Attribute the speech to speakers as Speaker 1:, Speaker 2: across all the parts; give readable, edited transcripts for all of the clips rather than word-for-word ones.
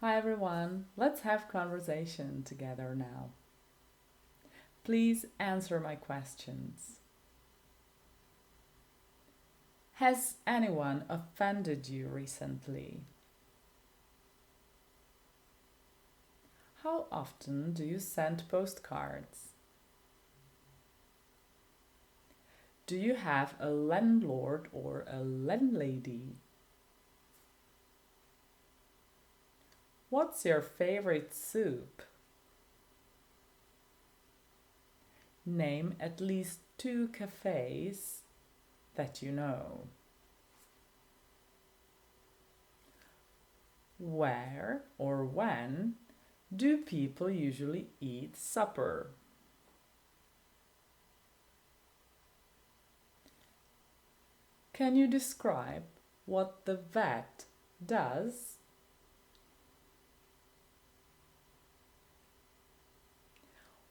Speaker 1: Hi everyone, let's have conversation together now. Please answer my questions. Has anyone offended you recently? How often do you send postcards? Do you have a landlord or a landlady? What's your favorite soup? Name at least 2 cafes that you know. Where or when do people usually eat supper? Can you describe what the vet does?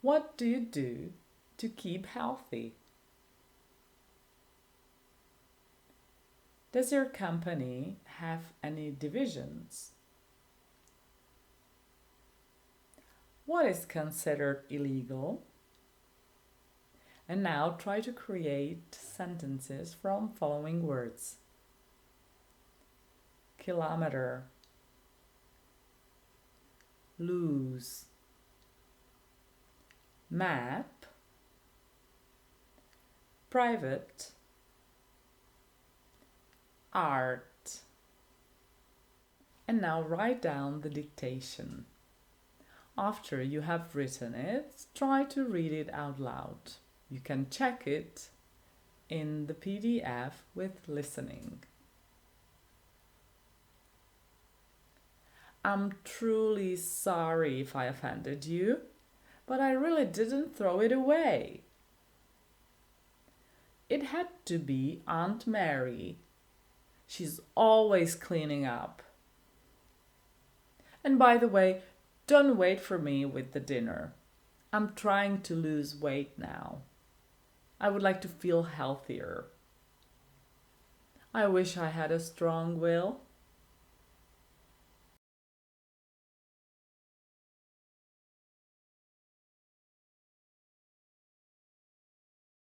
Speaker 1: What do you do to keep healthy? Does your company have any divisions? What is considered illegal? And now try to create sentences from following words. Kilometer, lose, map, private, art. And now write down the dictation. After you have written it, try to read it out loud. You can check it in the PDF with listening. I'm truly sorry if I offended you, but I really didn't throw it away. It had to be Aunt Mary. She's always cleaning up. And by the way, don't wait for me with the dinner. I'm trying to lose weight now. I would like to feel healthier. I wish I had a strong will.